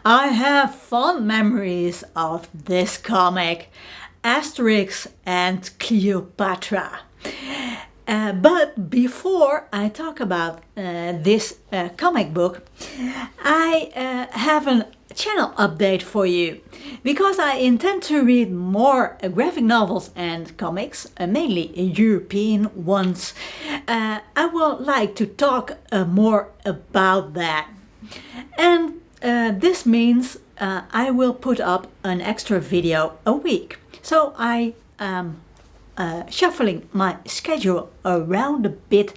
I have fond memories of this comic, Asterix and Cleopatra. But before I talk about this comic book, I have a channel update for you because I intend to read more graphic novels and comics, mainly European ones. I would like to talk more about that. And this means I will put up an extra video a week. So I am shuffling my schedule around a bit.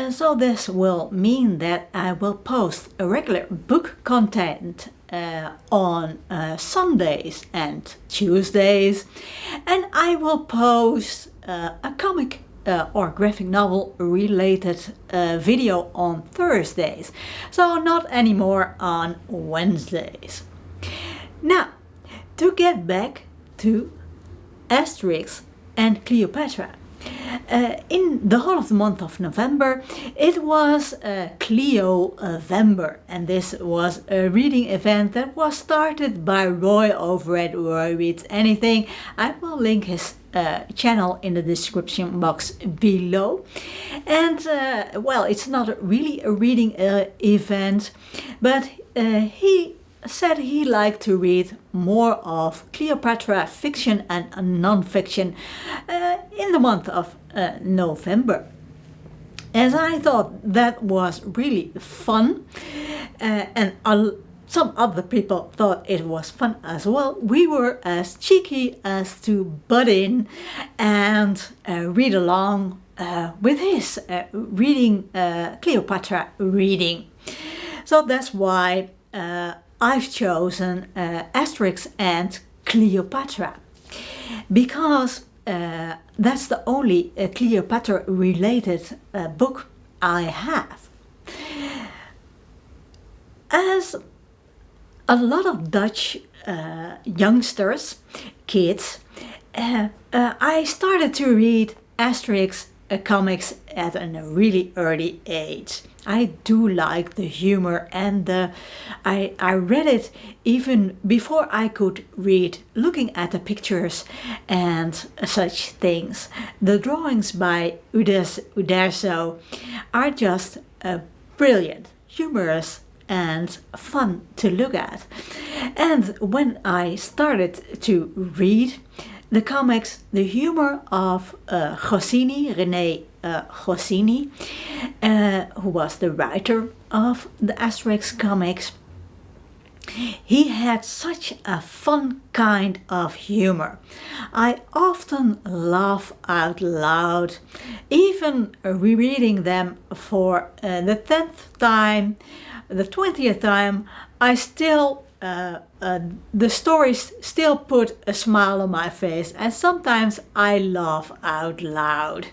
So this will mean that I will post a regular book content on Sundays and Tuesdays, and I will post a comic or graphic novel related video on Thursdays, so not anymore on Wednesdays. Now, to get back to Asterix and Cleopatra. In the whole of the month of November, it was CleoVember, and this was a reading event that was started by Roy over at Roy Reads Anything. I will link his channel in the description box below. And well, it's not really a reading event, but he said he liked to read more of Cleopatra fiction and non-fiction in the month of November. As I thought that was really fun, and some other people thought it was fun as well, we were as cheeky as to butt in and read along with his reading Cleopatra reading. So that's why I've chosen Asterix and Cleopatra, because that's the only Cleopatra related book I have. As a lot of Dutch youngsters, kids, I started to read Asterix comics at a really early age. I do like the humor, and I read it even before I could read, looking at the pictures and such things. The drawings by Uderzo are just brilliant, humorous, and fun to look at. And when I started to read the comics, the humor of Goscinny, René Goscinny, who was the writer of the Asterix comics, he had such a fun kind of humor. I often laugh out loud, even rereading them for the 10th time, the 20th time. I still the stories still put a smile on my face, and sometimes I laugh out loud.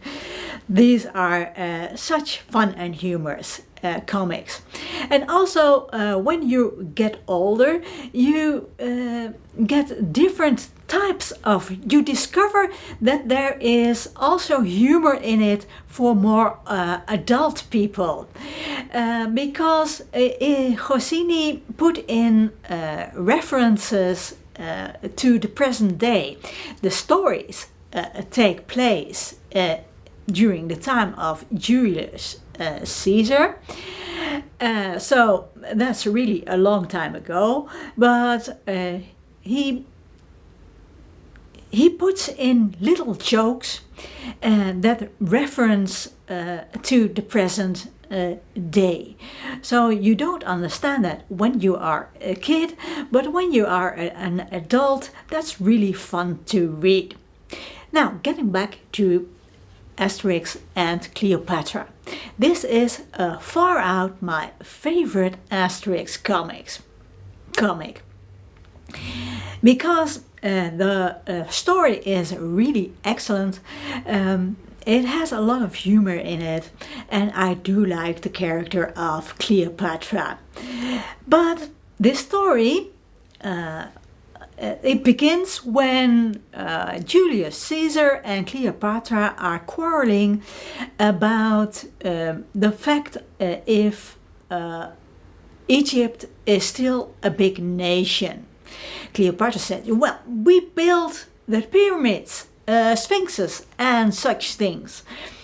These are such fun and humorous comics. And also when you get older, you get different types of, you discover that there is also humor in it for more adult people, because Goscinny put in references to the present day. The stories take place during the time of Julius Caesar. So that's really a long time ago, but he puts in little jokes that reference to the present day. So you don't understand that when you are a kid, but when you are an adult, that's really fun to read. Now, getting back to Asterix and Cleopatra. This is far out my favorite Asterix comic, because the story is really excellent. It has a lot of humor in it, and I do like the character of Cleopatra. But this story it begins when Julius Caesar and Cleopatra are quarreling about the fact if Egypt is still a big nation. Cleopatra said, well, we built the pyramids, sphinxes and such things.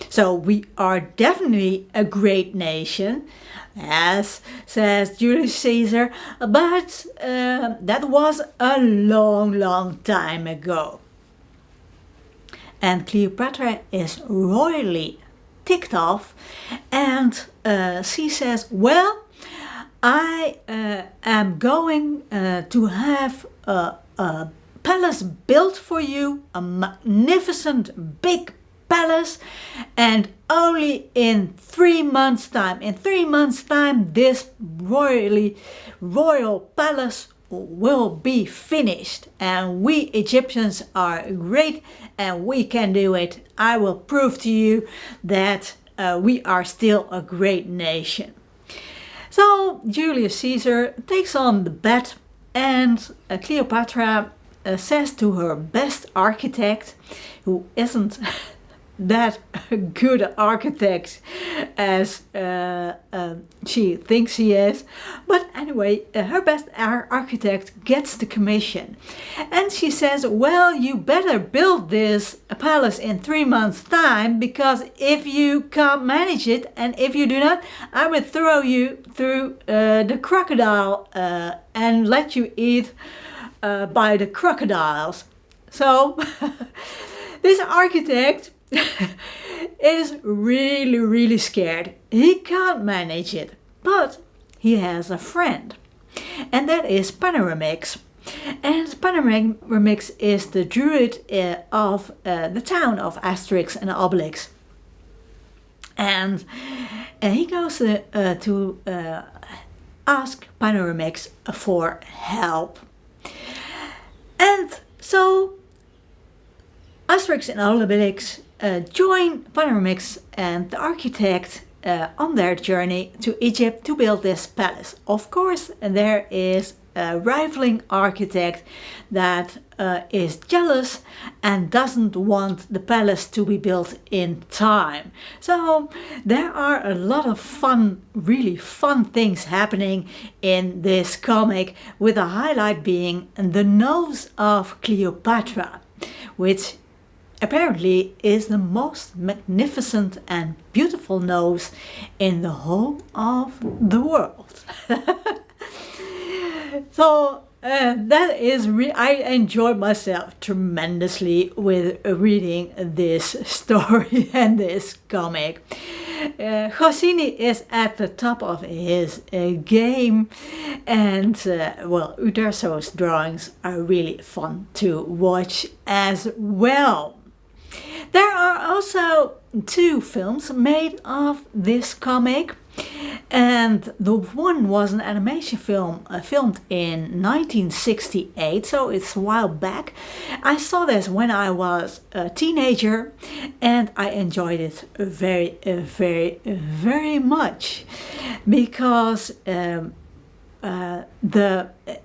So we are definitely a great nation, as says Julius Caesar, but that was a long, long time ago. And Cleopatra is royally ticked off, and she says, well, I am going to have a palace built for you, a magnificent big palace, and only in 3 months' time. In 3 months' time, this royal palace will be finished, and we Egyptians are great and we can do it. I will prove to you that we are still a great nation. So Julius Caesar takes on the bet, and Cleopatra says to her best architect, who isn't that good architect as she thinks he is, but anyway, her best architect gets the commission, and she says, well, you better build this palace in 3 months' time, because if you can't manage it, and if you do not, I will throw you through the crocodile and let you eat by the crocodiles. So this architect is really, really scared. He can't manage it, but he has a friend, and that is Panoramix. And Panoramix is the druid of the town of Asterix and Obelix. And he goes to ask Panoramix for help. And so Asterix and Obelix join Panoramix and the architect on their journey to Egypt to build this palace. Of course, there is a rivaling architect that is jealous and doesn't want the palace to be built in time. So there are a lot of fun, really fun things happening in this comic, with a highlight being the nose of Cleopatra, which apparently is the most magnificent and beautiful nose in the whole of the world. So that is I enjoyed myself tremendously with reading this story and this comic. Goscinny is at the top of his game, and well, Uderzo's drawings are really fun to watch as well. There are also 2 films made of this comic, and the one was an animation film filmed in 1968, so it's a while back. I saw this when I was a teenager, and I enjoyed it very, very, very much, because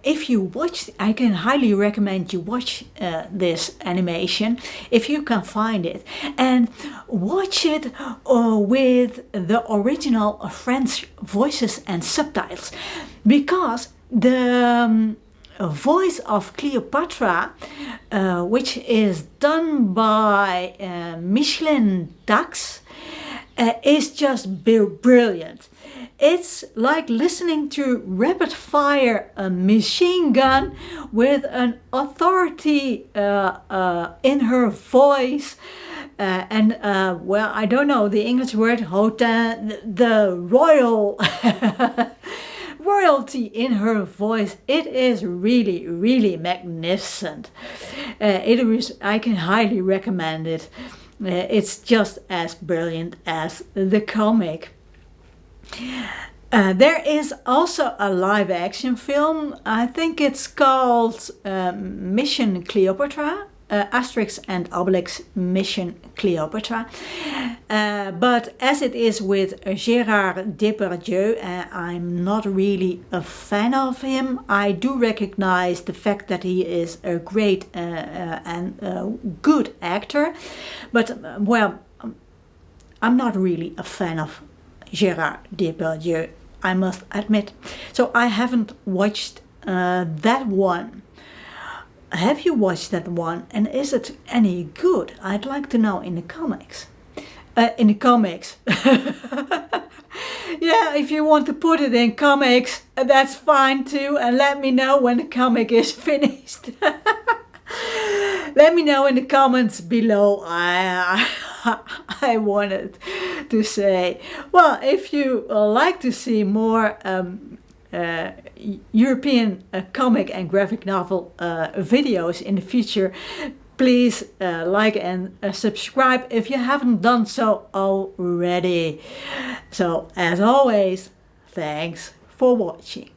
if you watch, I can highly recommend you watch this animation if you can find it, and watch it with the original French voices and subtitles, because the voice of Cleopatra, which is done by Michelin Dax, is just brilliant. It's like listening to rapid fire a machine gun with an authority in her voice, and well, I don't know the English word, the royal royalty in her voice. It is really, really magnificent. I can highly recommend it. It's just as brilliant as the comic. There is also a live action film. I think it's called Mission Cleopatra, Asterix and Obelix Mission Cleopatra. But as it is with Gérard Depardieu, I'm not really a fan of him. I do recognize the fact that he is a great and good actor, but well, I'm not really a fan of Gérard Depardieu. I must admit. So I haven't watched that one. Have you watched that one, and is it any good? I'd like to know in the comics. In the comics. Yeah, if you want to put it in comics, that's fine too. And let me know when the comic is finished. Let me know in the comments below. I wanted to say, well, if you like to see more European comic and graphic novel videos in the future, please like and subscribe if you haven't done so already. So as always, thanks for watching.